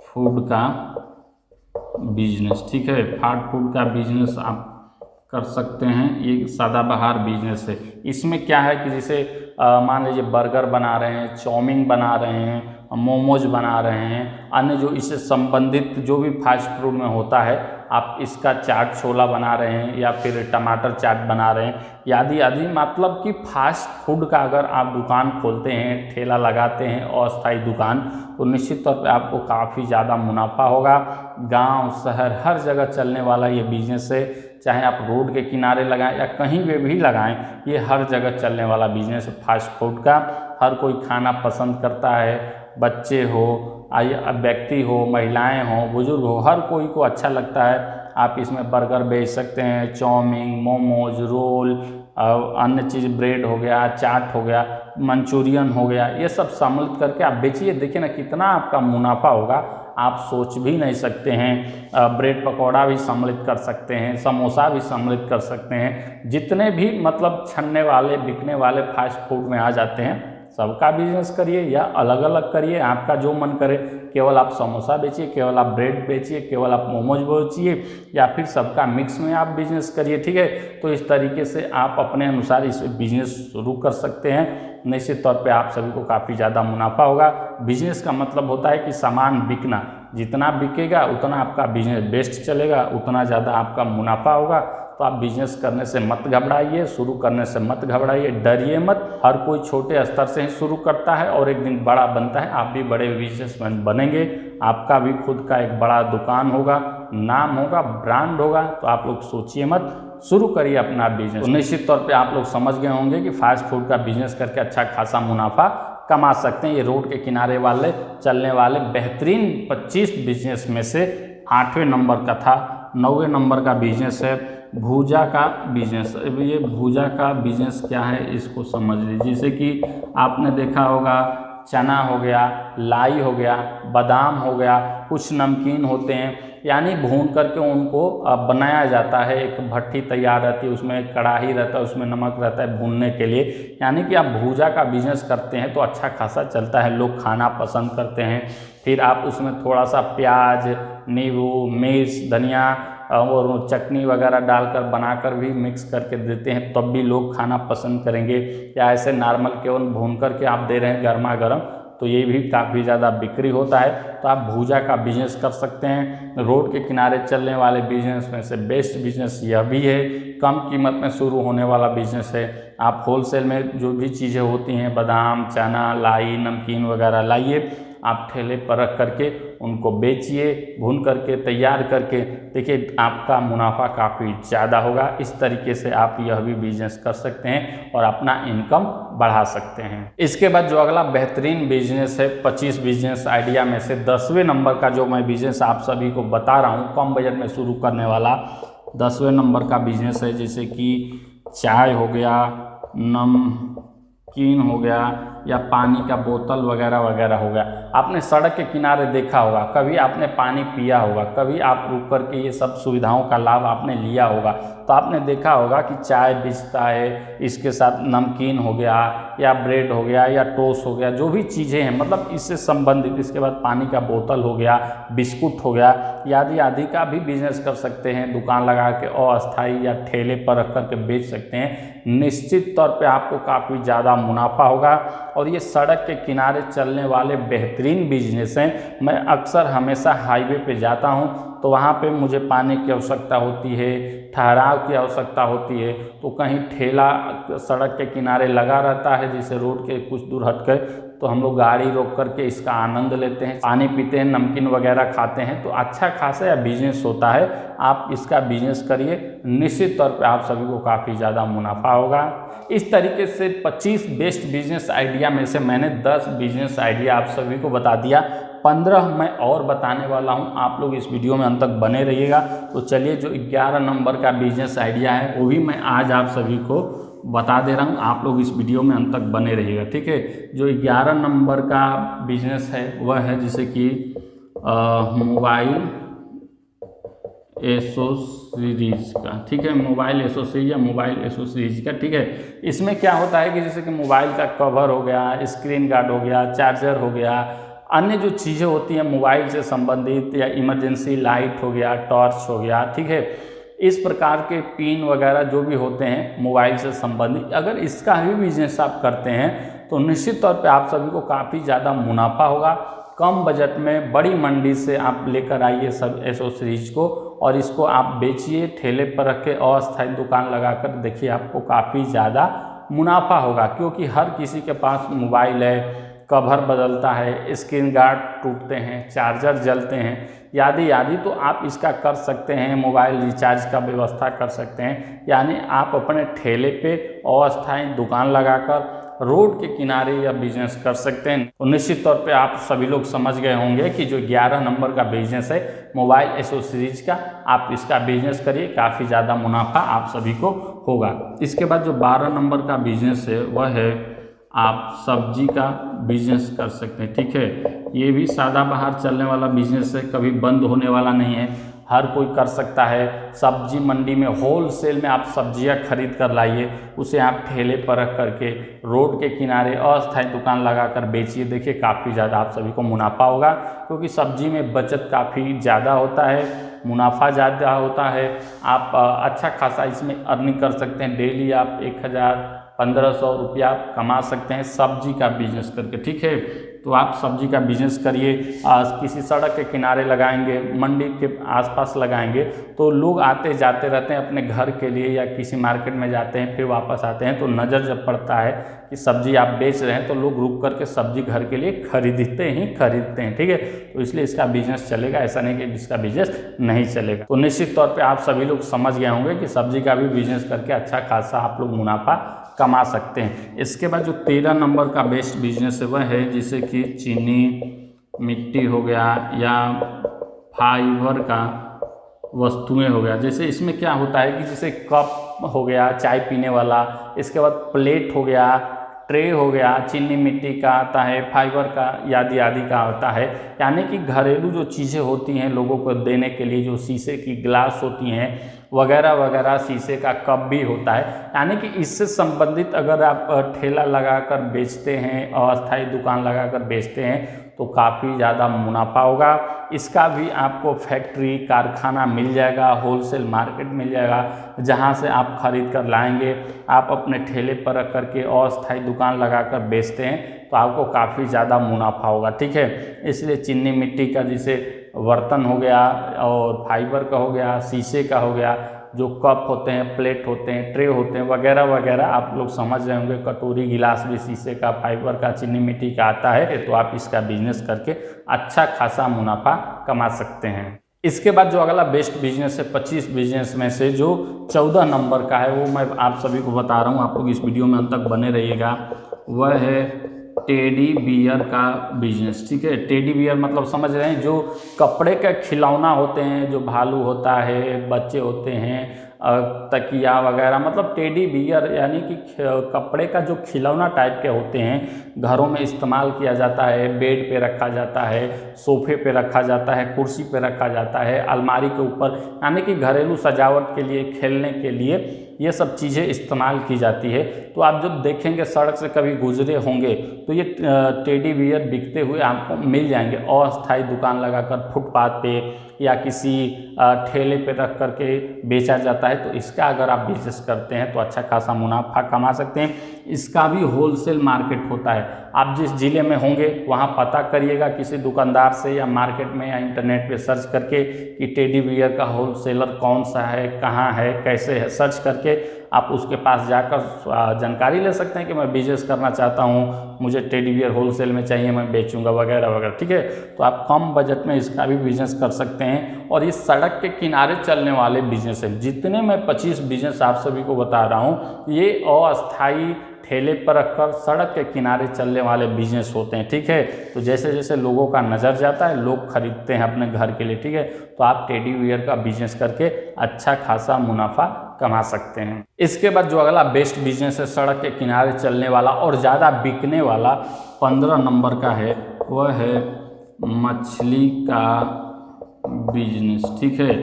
फूड का बिजनेस, ठीक है। फास्ट फूड का बिजनेस आप कर सकते हैं। ये सदाबहार बिजनेस है। इसमें क्या है कि जैसे मान लीजिए बर्गर बना रहे हैं, चाउमीन बना रहे हैं, मोमोज बना रहे हैं, अन्य जो इससे संबंधित जो भी फास्ट फूड में होता है, आप इसका चाट छोला बना रहे हैं या फिर टमाटर चाट बना रहे हैं आदि आदि। मतलब कि फास्ट फूड का अगर आप दुकान खोलते हैं, ठेला लगाते हैं अस्थायी दुकान, तो निश्चित तौर पे आपको काफ़ी ज़्यादा मुनाफा होगा। गांव शहर हर जगह चलने वाला ये बिजनेस है। चाहे आप रोड के किनारे लगाएं या कहीं भी लगाएं, ये हर जगह चलने वाला बिजनेस है फास्ट फूड का। हर कोई खाना पसंद करता है, बच्चे हो, व्यक्ति हो, महिलाएं हो, बुजुर्ग हो, हर कोई को अच्छा लगता है। आप इसमें बर्गर बेच सकते हैं, चाउमीन, मोमोज, रोल, अन्य चीज़, ब्रेड हो गया, चाट हो गया, मंचूरियन हो गया, ये सब सम्मिलित करके आप बेचिए। देखिए ना कितना आपका मुनाफा होगा, आप सोच भी नहीं सकते हैं। ब्रेड पकौड़ा भी सम्मिलित कर सकते हैं, समोसा भी सम्मिलित कर सकते हैं। जितने भी मतलब छनने वाले, बिकने वाले फास्ट फूड में आ जाते हैं, सबका बिजनेस करिए या अलग अलग करिए, आपका जो मन करे। केवल आप समोसा बेचिए, केवल आप ब्रेड बेचिए, केवल आप मोमोज बेचिए, या फिर सबका मिक्स में आप बिजनेस करिए, ठीक है। तो इस तरीके से आप अपने अनुसार इस बिजनेस शुरू कर सकते हैं। निश्चित तौर पे आप सभी को काफ़ी ज़्यादा मुनाफा होगा। बिजनेस का मतलब होता है कि सामान बिकना, जितना बिकेगा उतना आपका बिजनेस बेस्ट चलेगा, उतना ज़्यादा आपका मुनाफा होगा। तो आप बिजनेस करने से मत घबराइए, शुरू करने से मत घबराइए, डरिए मत। हर कोई छोटे स्तर से ही शुरू करता है और एक दिन बड़ा बनता है। आप भी बड़े बिजनेसमैन बनेंगे, आपका भी खुद का एक बड़ा दुकान होगा, नाम होगा, ब्रांड होगा। तो आप लोग सोचिए मत, शुरू करिए अपना बिजनेस। तो निश्चित तौर पे आप लोग समझ गए होंगे कि फास्ट फूड का बिजनेस करके अच्छा खासा मुनाफा कमा सकते हैं। ये रोड के किनारे वाले चलने वाले बेहतरीन 25 बिजनेस में से 8वें नंबर का था। 9वें नंबर का बिजनेस है भूजा का बिजनेस। अब ये भूजा का बिजनेस क्या है इसको समझ लीजिए। जैसे कि आपने देखा होगा चना हो गया, लाई हो गया, बादाम हो गया, कुछ नमकीन होते हैं, यानी भून करके उनको बनाया जाता है। एक भट्टी तैयार रहती है, उसमें एक कढ़ाई रहता है, उसमें नमक रहता है भूनने के लिए। यानी कि आप भूजा का बिजनेस करते हैं तो अच्छा खासा चलता है, लोग खाना पसंद करते हैं। फिर आप उसमें थोड़ा सा प्याज, नींबू, मिर्च, धनिया और चटनी वगैरह डालकर बनाकर भी मिक्स करके देते हैं, तब भी लोग खाना पसंद करेंगे। या ऐसे नॉर्मल केवल भून करके आप दे रहे हैं गर्मा गर्म, तो ये भी काफ़ी ज़्यादा बिक्री होता है। तो आप भूजा का बिजनेस कर सकते हैं। रोड के किनारे चलने वाले बिजनेस में से बेस्ट बिजनेस यह भी है। कम कीमत में शुरू होने वाला बिजनेस है। आप होलसेल में जो भी चीज़ें होती हैं, बादाम, चना, लाई, नमकीन वगैरह लाइए, आप ठेले पर रख करके उनको बेचिए, भून करके तैयार करके। देखिए आपका मुनाफा काफ़ी ज़्यादा होगा। इस तरीके से आप यह भी बिजनेस कर सकते हैं और अपना इनकम बढ़ा सकते हैं। इसके बाद जो अगला बेहतरीन बिजनेस है 25 बिजनेस आइडिया में से 10वें नंबर का जो मैं बिजनेस आप सभी को बता रहा हूँ, कम बजट में शुरू करने वाला 10वें नंबर का बिजनेस है। जैसे कि चाय हो गया, नमकीन हो गया, या पानी का बोतल वगैरह वगैरह हो गया। आपने सड़क के किनारे देखा होगा, कभी आपने पानी पिया होगा, कभी आप रुक करके ये सब सुविधाओं का लाभ आपने लिया होगा। तो आपने देखा होगा कि चाय बेचता है, इसके साथ नमकीन हो गया या ब्रेड हो गया या टोस्ट हो गया, जो भी चीज़ें हैं मतलब इससे संबंधित। इसके बाद पानी का बोतल हो गया, बिस्कुट हो गया, आदि आदि का भी बिजनेस कर सकते हैं। दुकान लगा के अस्थायी या ठेले पर रख करके बेच सकते हैं। निश्चित तौर पे आपको काफ़ी ज़्यादा मुनाफा होगा और ये सड़क के किनारे चलने वाले बेहतरीन बिजनेस हैं। मैं अक्सर हमेशा हाईवे पे जाता हूँ तो वहाँ पे मुझे पानी की आवश्यकता होती है, ठहराव की आवश्यकता होती है, तो कहीं ठेला सड़क के किनारे लगा रहता है, जैसे रोड के कुछ दूर हटकर, तो हम लोग गाड़ी रोक करके इसका आनंद लेते हैं, पानी पीते हैं, नमकीन वगैरह खाते हैं। तो अच्छा खासा बिजनेस होता है, आप इसका बिजनेस करिए। निश्चित तौर पे आप सभी को काफ़ी ज़्यादा मुनाफा होगा। इस तरीके से 25 बेस्ट बिजनेस आइडिया में से मैंने 10 बिजनेस आइडिया आप सभी को बता दिया। 15 मैं और बताने वाला हूं, आप लोग इस वीडियो में अंत तक बने रहिएगा। तो चलिए जो 11 नंबर का बिजनेस आइडिया है वो भी मैं आज आप सभी को बता दे रहा हूं, आप लोग इस वीडियो में अंत तक बने रहिएगा, ठीक है। जो 11 नंबर का बिजनेस है वह है जैसे कि मोबाइल एसोसीरीज का, ठीक है, मोबाइल एसोसीरीज या मोबाइल एसोसीरीज का, ठीक है। इसमें क्या होता है कि जैसे कि मोबाइल का कवर हो गया, स्क्रीन गार्ड हो गया, चार्जर हो गया, अन्य जो चीज़ें होती हैं मोबाइल से संबंधित, या इमरजेंसी लाइट हो गया, टॉर्च हो गया, ठीक है, इस प्रकार के पिन वगैरह जो भी होते हैं मोबाइल से संबंधित, अगर इसका भी बिजनेस आप करते हैं तो निश्चित तौर पे आप सभी को काफ़ी ज़्यादा मुनाफा होगा। कम बजट में बड़ी मंडी से आप लेकर आइए सब एसोसीरीज को और इसको आप बेचिए, ठेले पर रख के अस्थायी दुकान लगाकर देखिए आपको काफ़ी ज़्यादा मुनाफा होगा। क्योंकि हर किसी के पास मोबाइल है, कवर बदलता है, स्क्रीन गार्ड टूटते हैं, चार्जर जलते हैं, यादी तो आप इसका कर सकते हैं। मोबाइल रिचार्ज का व्यवस्था कर सकते हैं। यानी आप अपने ठेले पे अस्थायी दुकान लगाकर रोड के किनारे या बिजनेस कर सकते हैं। तो निश्चित तौर पे आप सभी लोग समझ गए होंगे कि जो 11 नंबर का बिजनेस है मोबाइल एसेसरीज का, आप इसका बिजनेस करिए, काफ़ी ज़्यादा मुनाफा आप सभी को होगा। इसके बाद जो 12 नंबर का बिजनेस है वह है आप सब्जी का बिजनेस कर सकते हैं। ठीक है, ये भी सदाबहार चलने वाला बिजनेस है, कभी बंद होने वाला नहीं है, हर कोई कर सकता है। सब्जी मंडी में होलसेल में आप सब्जियां खरीद कर लाइए, उसे आप ठेले पर रख करके रोड के किनारे अस्थायी दुकान लगाकर बेचिए। देखिए काफ़ी ज़्यादा आप सभी को मुनाफा होगा, क्योंकि सब्जी में बचत काफ़ी ज़्यादा होता है, मुनाफा ज़्यादा होता है। आप अच्छा खासा इसमें अर्निंग कर सकते हैं। डेली आप 1000-1500 रुपया कमा सकते हैं सब्जी का बिजनेस करके। ठीक है, तो आप सब्जी का बिजनेस करिए। किसी सड़क के किनारे लगाएंगे, मंडी के आसपास लगाएंगे, तो लोग आते जाते रहते हैं अपने घर के लिए, या किसी मार्केट में जाते हैं फिर वापस आते हैं, तो नज़र जब पड़ता है कि सब्जी आप बेच रहे हैं तो लोग रुक करके सब्जी घर के लिए खरीदते हैं। ठीक है, तो इसलिए इसका बिजनेस चलेगा, ऐसा नहीं कि इसका बिजनेस नहीं चलेगा। तो निश्चित तौर पे आप सभी लोग समझ गए होंगे कि सब्जी का भी बिजनेस करके अच्छा खासा आप लोग मुनाफा कमा सकते हैं। इसके बाद जो 13 नंबर का बेस्ट बिजनेस है वह है जैसे कि चीनी मिट्टी हो गया या फाइबर का वस्तुएं हो गया। जैसे इसमें क्या होता है कि जैसे कप हो गया चाय पीने वाला, इसके बाद प्लेट हो गया, ट्रे हो गया, चीनी मिट्टी का आता है, फाइबर का आदि का होता है। यानी कि घरेलू जो चीज़ें होती हैं लोगों को देने के लिए, जो शीशे की गिलास होती हैं वगैरह, शीशे का कप भी होता है। यानी कि इससे संबंधित अगर आप ठेला लगाकर बेचते हैं, अस्थायी दुकान लगाकर बेचते हैं, तो काफ़ी ज़्यादा मुनाफा होगा। इसका भी आपको फैक्ट्री कारखाना मिल जाएगा, होलसेल मार्केट मिल जाएगा, जहां से आप खरीद कर लाएंगे। आप अपने ठेले पर रख करके अस्थायी दुकान लगाकर बेचते हैं तो आपको काफ़ी ज़्यादा मुनाफा होगा। ठीक है, इसलिए चीनी मिट्टी का जैसे बर्तन हो गया और फाइबर का हो गया, शीशे का हो गया, जो कप होते हैं, प्लेट होते हैं, ट्रे होते हैं वगैरह आप लोग समझ रहे होंगे। कटोरी गिलास भी शीशे का, फाइबर का, चीनी मिट्टी का आता है, तो आप इसका बिजनेस करके अच्छा खासा मुनाफा कमा सकते हैं। इसके बाद जो अगला बेस्ट बिजनेस है 25 बिजनेस में से जो 14 नंबर का है, वो मैं आप सभी को बता रहा हूँ, आप लोग इस वीडियो में अंत तक बने रहिएगा। वह है टेडी बियर का बिजनेस। ठीक है, टेडी बियर मतलब समझ रहे हैं, जो कपड़े के खिलौना होते हैं, जो भालू होता है, बच्चे होते हैं, तकिया वगैरह, मतलब टेडी बियर यानी कि कपड़े का जो खिलौना टाइप के होते हैं, घरों में इस्तेमाल किया जाता है, बेड पे रखा जाता है, सोफे पे रखा जाता है, कुर्सी पे रखा जाता है, अलमारी के ऊपर, यानी कि घरेलू सजावट के लिए, खेलने के लिए ये सब चीज़ें इस्तेमाल की जाती है। तो आप जब देखेंगे सड़क से कभी गुजरे होंगे तो ये टेडी बियर बिकते हुए आपको मिल जाएंगे, अस्थायी दुकान लगाकर फुटपाथ पे या किसी ठेले पे रख करके बेचा जाता है। तो इसका अगर आप बिजनेस करते हैं तो अच्छा खासा मुनाफा कमा सकते हैं। इसका भी होलसेल मार्केट होता है। आप जिस ज़िले में होंगे वहाँ पता करिएगा किसी दुकानदार से, या मार्केट में या इंटरनेट पे सर्च करके कि टेडी बियर का होलसेलर कौन सा है, कहाँ है, कैसे है, सर्च करके आप उसके पास जाकर जानकारी ले सकते हैं कि मैं बिजनेस करना चाहता हूँ, मुझे टेडी बियर होलसेल में चाहिए, मैं बेचूंगा वगैरह। ठीक है, तो आप कम बजट में इसका भी बिजनेस कर सकते हैं। और ये सड़क के किनारे चलने वाले बिजनेस है। जितने मैं 25 बिजनेस आप सभी को बता रहा हूँ, ये अस्थायी ठेले पर रखकर सड़क के किनारे चलने वाले बिजनेस होते हैं। ठीक है, तो जैसे जैसे लोगों का नज़र जाता है लोग खरीदते हैं अपने घर के लिए। ठीक है, तो आप टेडी बियर का बिजनेस करके अच्छा खासा मुनाफा कमा सकते हैं। इसके बाद जो अगला बेस्ट बिजनेस है सड़क के किनारे चलने वाला और ज़्यादा बिकने वाला 15 नंबर का है, वह है मछली का बिजनेस। ठीक है,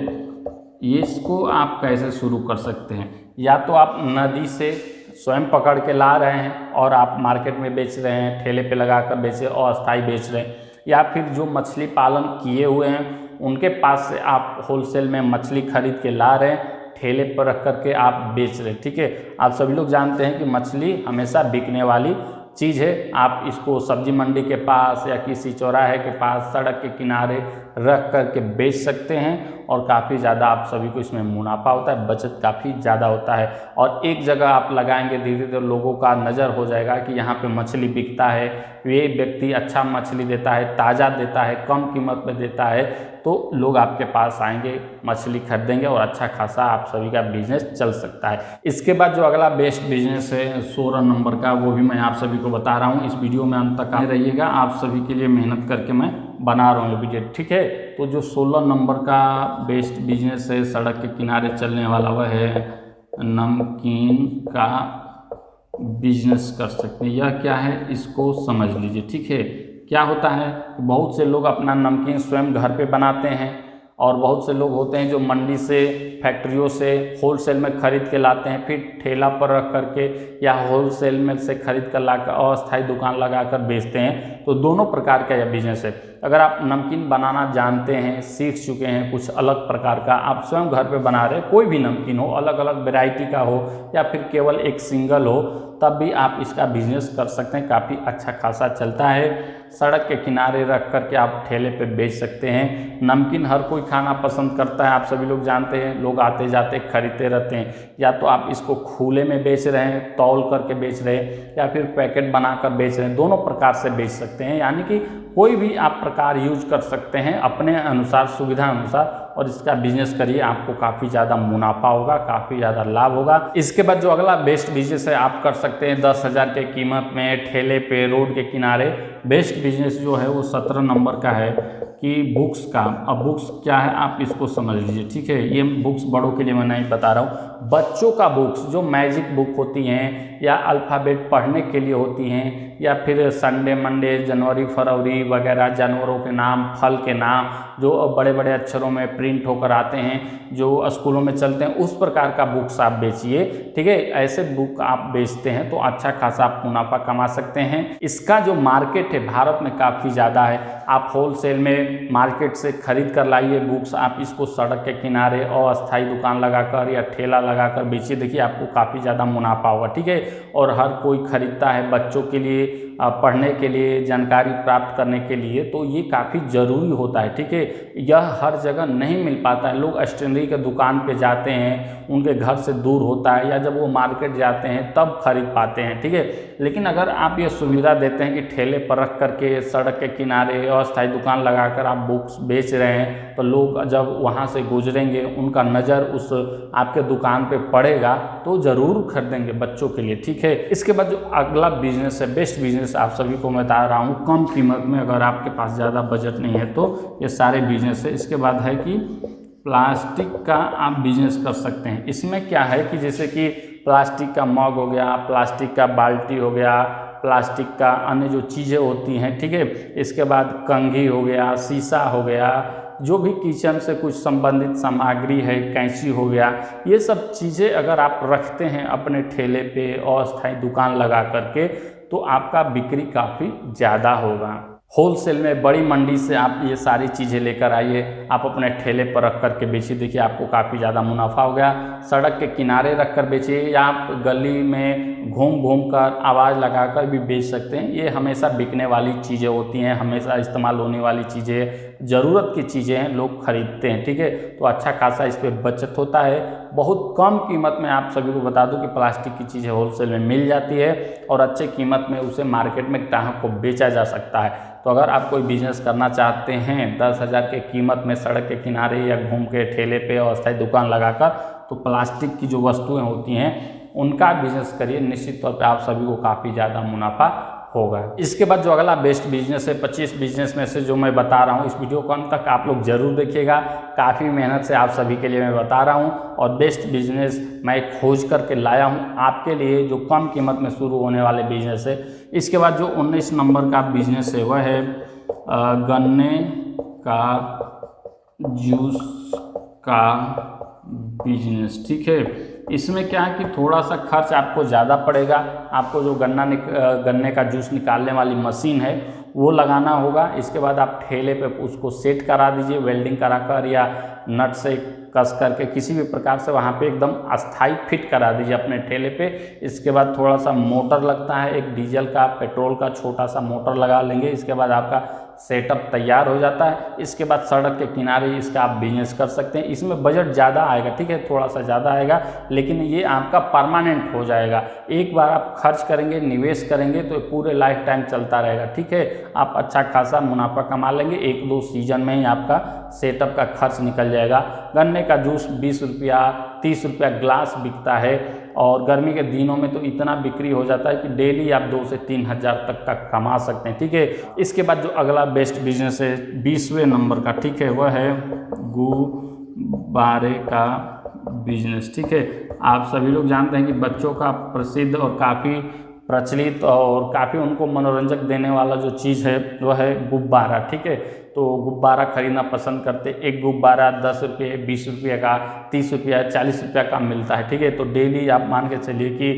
ये इसको आप कैसे शुरू कर सकते हैं? या तो आप नदी से स्वयं पकड़ के ला रहे हैं और आप मार्केट में बेच रहे हैं, ठेले पे लगा कर बेचे और अस्थायी बेच रहे हैं, या फिर जो मछली पालन किए हुए हैं उनके पास से आप होलसेल में मछली खरीद के ला रहे हैं, ठेले पर रख करके आप बेच रहे हैं। ठीक है, आप सभी लोग जानते हैं कि मछली हमेशा बिकने वाली चीज़ है। आप इसको सब्जी मंडी के पास या किसी चौराहे के पास, सड़क के किनारे रख करके बेच सकते हैं और काफ़ी ज़्यादा आप सभी को इसमें मुनाफा होता है, बचत काफ़ी ज़्यादा होता है। और एक जगह आप लगाएंगे, धीरे धीरे लोगों का नज़र हो जाएगा कि यहाँ पे मछली बिकता है, वे व्यक्ति अच्छा मछली देता है, ताज़ा देता है, कम कीमत पे देता है, तो लोग आपके पास आएंगे, मछली खरीदेंगे और अच्छा खासा आप सभी का बिजनेस चल सकता है। इसके बाद जो अगला बेस्ट बिजनेस है 16 नंबर का, वो भी मैं आप सभी को बता रहा हूँ। इस वीडियो में अंत तक आए रहिएगा, आप सभी के लिए मेहनत करके मैं बना रहा हूँ वीडियो, ठीक है। तो जो 16 नंबर का बेस्ट बिजनेस है सड़क के किनारे चलने वाला, वह है नमकीन का बिजनेस कर सकते हैं। यह क्या है इसको समझ लीजिए, ठीक है। क्या होता है, बहुत से लोग अपना नमकीन स्वयं घर पे बनाते हैं और बहुत से लोग होते हैं जो मंडी से, फैक्ट्रियों से होलसेल में खरीद के लाते हैं, फिर ठेला पर रख करके या होलसेल में से खरीद कर लाकर अस्थायी दुकान लगाकर बेचते हैं। तो दोनों प्रकार का यह बिजनेस है। अगर आप नमकीन बनाना जानते हैं, सीख चुके हैं, कुछ अलग प्रकार का आप स्वयं घर पे बना रहे, कोई भी नमकीन हो, अलग अलग वैरायटी का हो या फिर केवल एक सिंगल हो, तब भी आप इसका बिजनेस कर सकते हैं। काफ़ी अच्छा खासा चलता है। सड़क के किनारे रख करके आप ठेले पे बेच सकते हैं। नमकीन हर कोई खाना पसंद करता है, आप सभी लोग जानते हैं, लोग आते जाते खरीदते रहते हैं। या तो आप इसको खुले में बेच रहे हैं, तौल करके बेच रहे हैं, या फिर पैकेट बनाकर बेच रहे हैं, दोनों प्रकार से बेच सकते हैं। यानी कि कोई भी आप प्रकार यूज कर सकते हैं अपने अनुसार, सुविधा अनुसार, और इसका बिजनेस करिए, आपको काफ़ी ज़्यादा मुनाफा होगा, काफ़ी ज़्यादा लाभ होगा। इसके बाद जो अगला बेस्ट बिजनेस है आप कर सकते हैं 10,000 के कीमत में ठेले पे रोड के किनारे। बेस्ट बिजनेस जो है वो 17 नंबर का है कि बुक्स का। अब बुक्स क्या है आप इसको समझ लीजिए, ठीक है। ये बुक्स बड़ों के लिए मैं नहीं बता रहा हूँ, बच्चों का बुक्स जो मैजिक बुक होती हैं या अल्फ़ाबेट पढ़ने के लिए होती हैं, या फिर संडे मंडे जनवरी फरवरी वगैरह, जानवरों के नाम, फल के नाम जो बड़े बड़े अक्षरों में प्रिंट होकर आते हैं, जो स्कूलों में चलते हैं, उस प्रकार का बुक्स आप बेचिए, ठीक है। ऐसे बुक आप बेचते हैं तो अच्छा खासा आप मुनाफा कमा सकते हैं। इसका जो मार्केट है भारत में काफ़ी ज़्यादा है। आप होलसेल में मार्केट से खरीद कर लाइए बुक्स, आप इसको सड़क के किनारे अस्थायी दुकान लगाकर या ठेला लगाकर बेचिए, देखिए आपको काफ़ी ज़्यादा मुनाफा होगा, ठीक है। और हर कोई खरीदता है बच्चों के लिए, पढ़ने के लिए, जानकारी प्राप्त करने के लिए, तो ये काफ़ी ज़रूरी होता है, ठीक है। यह हर जगह नहीं मिल पाता है। लोग स्टेशनरी के दुकान पे जाते हैं, उनके घर से दूर होता है, या जब वो मार्केट जाते हैं तब खरीद पाते हैं, ठीक है। लेकिन अगर आप ये सुविधा देते हैं कि ठेले पर रख करके सड़क के किनारे अस्थायी दुकान लगाकर आप बुक्स बेच रहे हैं, तो लोग जब वहाँ से गुजरेंगे उनका नज़र उस आपके दुकान पे पड़ेगा तो ज़रूर खरीदेंगे बच्चों के लिए, ठीक है। इसके बाद जो अगला बिजनेस है, बेस्ट बिजनेस आप सभी को मैं बता रहा हूँ कम कीमत में, अगर आपके पास ज़्यादा बजट नहीं है तो ये सारे बिजनेस है। इसके बाद है कि प्लास्टिक का आप बिजनेस कर सकते हैं। इसमें क्या है कि जैसे कि प्लास्टिक का मग हो गया, प्लास्टिक का बाल्टी हो गया, प्लास्टिक का अन्य जो चीज़ें होती हैं, ठीक है। इसके बाद कंघी हो गया, शीशा हो गया, जो भी किचन से कुछ संबंधित सामग्री है, कैंची हो गया, ये सब चीज़ें अगर आप रखते हैं अपने ठेले पे अस्थायी दुकान लगा करके, तो आपका बिक्री काफ़ी ज़्यादा होगा। होलसेल में बड़ी मंडी से आप ये सारी चीज़ें लेकर आइए, आप अपने ठेले पर रख करके बेचिए, देखिए आपको काफ़ी ज़्यादा मुनाफा हो गया। सड़क के किनारे रख कर बेचिए, या आप गली में घूम घूम कर आवाज़ लगाकर भी बेच सकते हैं। ये हमेशा बिकने वाली चीज़ें होती हैं, हमेशा इस्तेमाल होने वाली चीज़ें, ज़रूरत की चीज़ें हैं, लोग खरीदते हैं, ठीक है। तो अच्छा खासा इस पर बचत होता है। बहुत कम कीमत में आप सभी को बता दूं कि प्लास्टिक की चीज़ें होलसेल में मिल जाती है और अच्छे कीमत में उसे मार्केट में ग्राहक को बेचा जा सकता है। तो अगर आप कोई बिजनेस करना चाहते हैं 10,000 के कीमत में सड़क के किनारे या घूम के ठेले पे अस्थायी दुकान लगाकर, तो प्लास्टिक की जो वस्तुएं होती हैं उनका बिजनेस करिए, निश्चित तौर पे आप सभी को काफ़ी ज़्यादा मुनाफा होगा। इसके बाद जो अगला बेस्ट बिजनेस है 25 बिजनेस में से जो मैं बता रहा हूँ, इस वीडियो को अंत तक आप लोग जरूर देखिएगा। काफ़ी मेहनत से आप सभी के लिए मैं बता रहा हूँ और बेस्ट बिजनेस मैं खोज करके लाया हूँ आपके लिए, जो कम कीमत में शुरू होने वाले बिजनेस है। इसके बाद जो 19 नंबर का बिजनेस है वह है गन्ने का जूस का बिजनेस, ठीक है। इसमें क्या है कि थोड़ा सा खर्च आपको ज़्यादा पड़ेगा। आपको जो गन्ने का जूस निकालने वाली मशीन है वो लगाना होगा। इसके बाद आप ठेले पे उसको सेट करा दीजिए, वेल्डिंग कराकर या नट से कस करके किसी भी प्रकार से वहाँ पे एकदम अस्थाई फिट करा दीजिए अपने ठेले पे। इसके बाद थोड़ा सा मोटर लगता है, एक डीजल का, पेट्रोल का छोटा सा मोटर लगा लेंगे। इसके बाद आपका सेटअप तैयार हो जाता है। इसके बाद सड़क के किनारे इसका आप बिजनेस कर सकते हैं। इसमें बजट ज़्यादा आएगा, ठीक है, थोड़ा सा ज़्यादा आएगा, लेकिन ये आपका परमानेंट हो जाएगा। एक बार आप खर्च करेंगे, निवेश करेंगे तो पूरे लाइफ टाइम चलता रहेगा, ठीक है। आप अच्छा खासा मुनाफा कमा लेंगे, 1-2 सीजन में ही आपका सेटअप का खर्च निकल जाएगा। गन्ने का जूस 20 रुपया 30 रुपया ग्लास बिकता है, और गर्मी के दिनों में तो इतना बिक्री हो जाता है कि डेली आप 2 से 3 हज़ार तक का कमा सकते हैं, ठीक है। इसके बाद जो अगला बेस्ट बिजनेस है 20वें नंबर का, ठीक है, वह है गुब्बारे का बिजनेस, ठीक है। आप सभी लोग जानते हैं कि बच्चों का प्रसिद्ध और काफ़ी प्रचलित और काफ़ी उनको मनोरंजक देने वाला जो चीज़ है वह है गुब्बारा, ठीक है। तो गुब्बारा खरीदना पसंद करते। एक गुब्बारा 10 रुपये 20 रुपये का 30 रुपया 40 रुपया का मिलता है, ठीक है। तो डेली आप मान के चलिए कि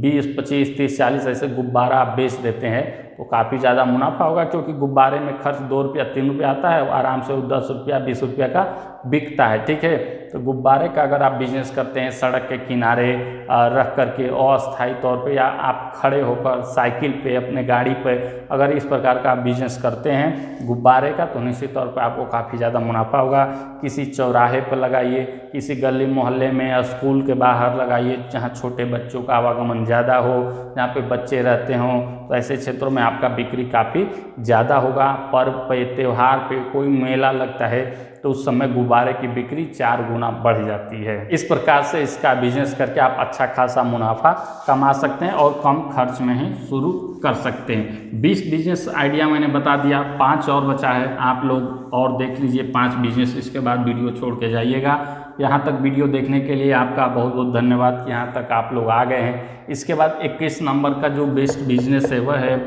20 25 30 40 ऐसे गुब्बारा आप बेच देते हैं तो काफ़ी ज़्यादा मुनाफा होगा, क्योंकि गुब्बारे में खर्च 2 रुपया 3 रुपया आता है, आराम से वो 10 रुपया 20 रुपया का बिकता है, ठीक है। तो गुब्बारे का अगर आप बिजनेस करते हैं सड़क के किनारे रख करके अस्थायी तौर पे, या आप खड़े होकर साइकिल पे अपने गाड़ी पे अगर इस प्रकार का आप बिजनेस करते हैं गुब्बारे का, तो निश्चित तौर पे आपको काफ़ी ज़्यादा मुनाफा होगा। किसी चौराहे पर लगाइए, किसी गली मोहल्ले में या स्कूल के बाहर लगाइए जहाँ छोटे बच्चों का आवागमन ज़्यादा हो, जहाँ पे बच्चे रहते हों, तो ऐसे क्षेत्रों में आपका बिक्री काफ़ी ज़्यादा होगा। पर्व पे, त्यौहार पे, कोई मेला लगता है तो उस समय गुब्बारे की बिक्री 4 गुना बढ़ जाती है। इस प्रकार से इसका बिजनेस करके आप अच्छा खासा मुनाफा कमा सकते हैं और कम खर्च में ही शुरू कर सकते हैं। 20 बिजनेस आइडिया मैंने बता दिया, 5 और बचा है, आप लोग और देख लीजिए 5 बिजनेस, इसके बाद वीडियो छोड़ के जाइएगा। यहाँ तक वीडियो देखने के लिए आपका बहुत बहुत धन्यवाद कि यहाँ तक आप लोग आ गए हैं। इसके बाद 21 नंबर का जो बेस्ट बिजनेस है वह है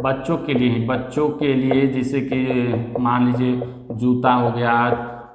बच्चों के लिए। बच्चों के लिए जैसे कि मान लीजिए जूता हो गया,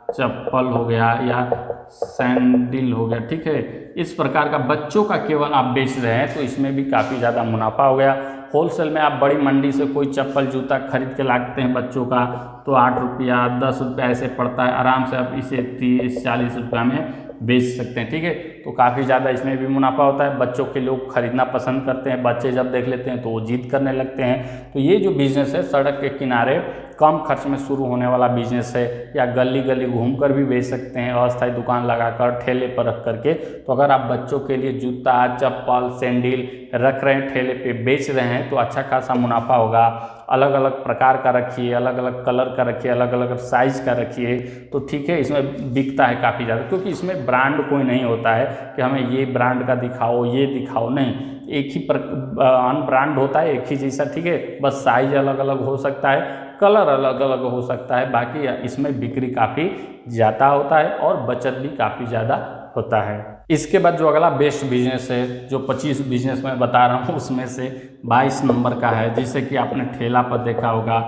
चप्पल हो गया या सैंडल हो गया, ठीक है। इस प्रकार का बच्चों का केवल आप बेच रहे हैं तो इसमें भी काफ़ी ज़्यादा मुनाफा हो गया। होलसेल में आप बड़ी मंडी से कोई चप्पल जूता खरीद के लाते हैं बच्चों का, तो 8 रुपया 10 रुपया ऐसे पड़ता है, आराम से आप इसे 30-40 रुपया में बेच सकते हैं, ठीक है। तो काफ़ी ज़्यादा इसमें भी मुनाफा होता है। बच्चों के लोग खरीदना पसंद करते हैं, बच्चे जब देख लेते हैं तो वो जिद करने लगते हैं। तो ये जो बिज़नेस है सड़क के किनारे कम खर्च में शुरू होने वाला बिजनेस है, या गली गली घूमकर भी बेच सकते हैं, अस्थायी दुकान लगाकर ठेले पर रख करके। तो अगर आप बच्चों के लिए जूता चप्पल सैंडल रख रहे हैं, ठेले पे बेच रहे हैं, तो अच्छा खासा मुनाफा होगा। अलग अलग प्रकार का रखिए, अलग अलग कलर का रखिए, अलग अलग साइज का रखिए, तो ठीक है, इसमें बिकता है काफ़ी ज़्यादा। क्योंकि इसमें ब्रांड कोई नहीं होता है कि हमें ये ब्रांड का दिखाओ ये दिखाओ, नहीं, एक ही ब्रांड होता है, एक ही जैसा, ठीक है। बस साइज अलग अलग हो सकता है, कलर अलग अलग हो सकता है, बाकी इसमें बिक्री काफ़ी ज़्यादा होता है और बचत भी काफ़ी ज़्यादा होता है। इसके बाद जो अगला बेस्ट बिजनेस है, जो 25 बिजनेस मैं बता रहा हूँ उसमें से 22 नंबर का है, जैसे कि आपने ठेला पर देखा होगा,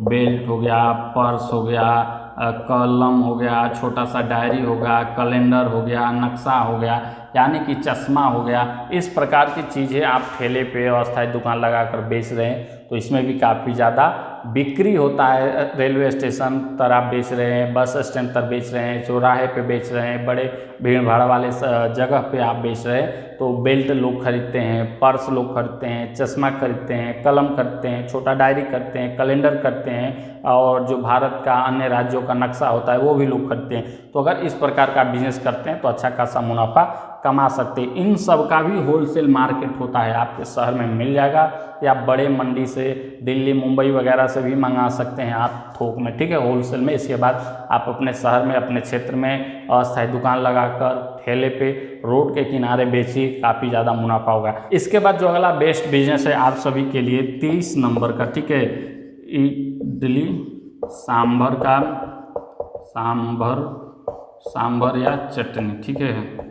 बेल्ट हो गया, पर्स हो गया, कलम हो गया, छोटा सा डायरी हो गया, कैलेंडर हो गया, नक्शा हो गया, यानी कि चश्मा हो गया। इस प्रकार की चीज़ें आप ठेले पे अस्थायी दुकान लगाकर बेच रहे हैं तो इसमें भी काफ़ी ज़्यादा बिक्री होता है। रेलवे स्टेशन पर आप बेच रहे हैं, बस स्टैंड पर बेच रहे हैं, चौराहे पे बेच रहे हैं, बड़े भीड़ भाड़ वाले जगह पे आप बेच रहे हैं तो बेल्ट लोग खरीदते हैं, पर्स लोग खरीदते हैं, चश्मा खरीदते हैं, कलम खरीदते हैं, छोटा डायरी करते हैं, कैलेंडर करते हैं, और जो भारत का अन्य राज्यों का नक्शा होता है वो भी लोग खरीदते हैं। तो अगर इस प्रकार का बिजनेस करते हैं तो अच्छा खासा मुनाफा कमा सकते हैं। इन सब का भी होलसेल मार्केट होता है, आपके शहर में मिल जाएगा, या बड़े मंडी से दिल्ली मुंबई वगैरह से भी मंगा सकते हैं आप थोक में, ठीक है, होलसेल में। इसके बाद आप अपने शहर में अपने क्षेत्र में अस्थायी दुकान लगाकर ठेले पे रोड के किनारे बेचिए, काफ़ी ज़्यादा मुनाफा होगा। इसके बाद जो अगला बेस्ट बिजनेस है आप सभी के लिए 23 नंबर का, ठीक है, इडली सांभर का, सांभर या चटनी, ठीक है।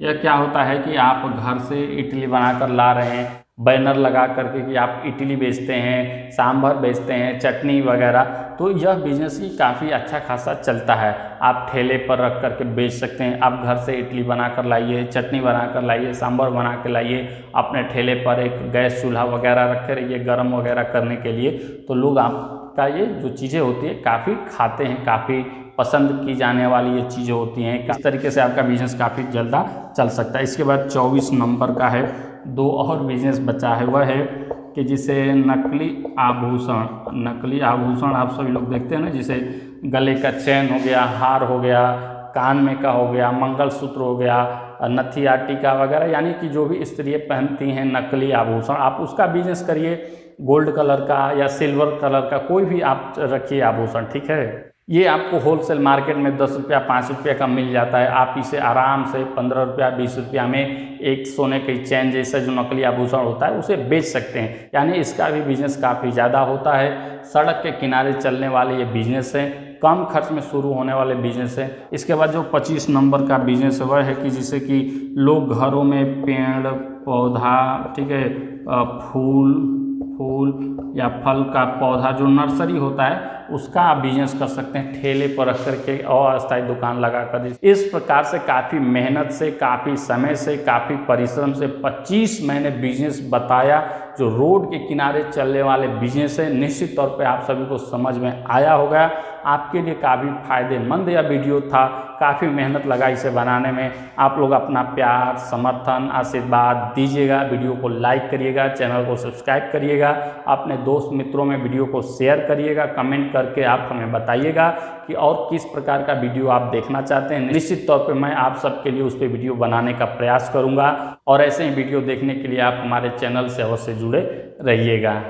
यह क्या होता है कि आप घर से इडली बनाकर ला रहे हैं, बैनर लगा करके कि आप इडली बेचते हैं, सांभर बेचते हैं, चटनी वगैरह, तो यह बिजनेस ही काफ़ी अच्छा खासा चलता है। आप ठेले पर रख करके बेच सकते हैं। आप घर से इडली बनाकर लाइए, चटनी बनाकर लाइए, सांभर बना के लाइए, अपने ठेले पर एक गैस चूल्हा वगैरह रखे रहिए गर्म वगैरह करने के लिए, तो लोग आपका ये जो चीज़ें होती है काफ़ी खाते हैं, काफ़ी पसंद की जाने वाली ये चीज़ें होती हैं। इस तरीके से आपका बिजनेस काफ़ी जल्दा चल सकता है। इसके बाद 24 नंबर का है, 2 और बिजनेस बचा है, वह है कि जिसे नकली आभूषण आप सभी लोग देखते हैं ना, जिसे गले का चैन हो गया, हार हो गया, कान में का हो गया, मंगलसूत्र हो गया, नथिया, टीका वगैरह, यानी कि जो भी स्त्रियाँ पहनती हैं नकली आभूषण, आप उसका बिजनेस करिए। गोल्ड कलर का या सिल्वर कलर का कोई भी आप रखिए आभूषण, ठीक है। ये आपको होलसेल मार्केट में 10 रुपया 5 रुपया का मिल जाता है। आप इसे आराम से 15 रुपया 20 रुपया में एक सोने की चैन जैसा जो नकली आभूषण होता है उसे बेच सकते हैं, यानी इसका भी बिजनेस काफ़ी ज़्यादा होता है। सड़क के किनारे चलने वाले ये बिजनेस है, कम खर्च में शुरू होने वाले बिजनेस है। इसके बाद जो 25 नंबर का बिजनेस है वह है कि जिसे कि लोग घरों में पेड़ पौधा, ठीक है, फूल या फल का पौधा जो नर्सरी होता है उसका आप बिजनेस कर सकते हैं, ठेले पर रख करके अस्थायी दुकान लगा कर। इस प्रकार से काफ़ी मेहनत से, काफ़ी समय से, काफ़ी परिश्रम से 25 मैंने बिजनेस बताया जो रोड के किनारे चलने वाले बिजनेस है। निश्चित तौर पे आप सभी को समझ में आया होगा, आपके लिए काफ़ी फायदेमंद यह वीडियो था। काफ़ी मेहनत लगा इसे बनाने में। आप लोग अपना प्यार, समर्थन, आशीर्वाद दीजिएगा, वीडियो को लाइक करिएगा, चैनल को सब्सक्राइब करिएगा, अपने दोस्त मित्रों में वीडियो को शेयर करिएगा, कमेंट करके आप हमें बताइएगा कि और किस प्रकार का वीडियो आप देखना चाहते हैं। निश्चित तौर पे मैं आप सबके लिए उस पर वीडियो बनाने का प्रयास करूँगा और ऐसे ही वीडियो देखने के लिए आप हमारे चैनल से अवश्य जुड़े रहिएगा।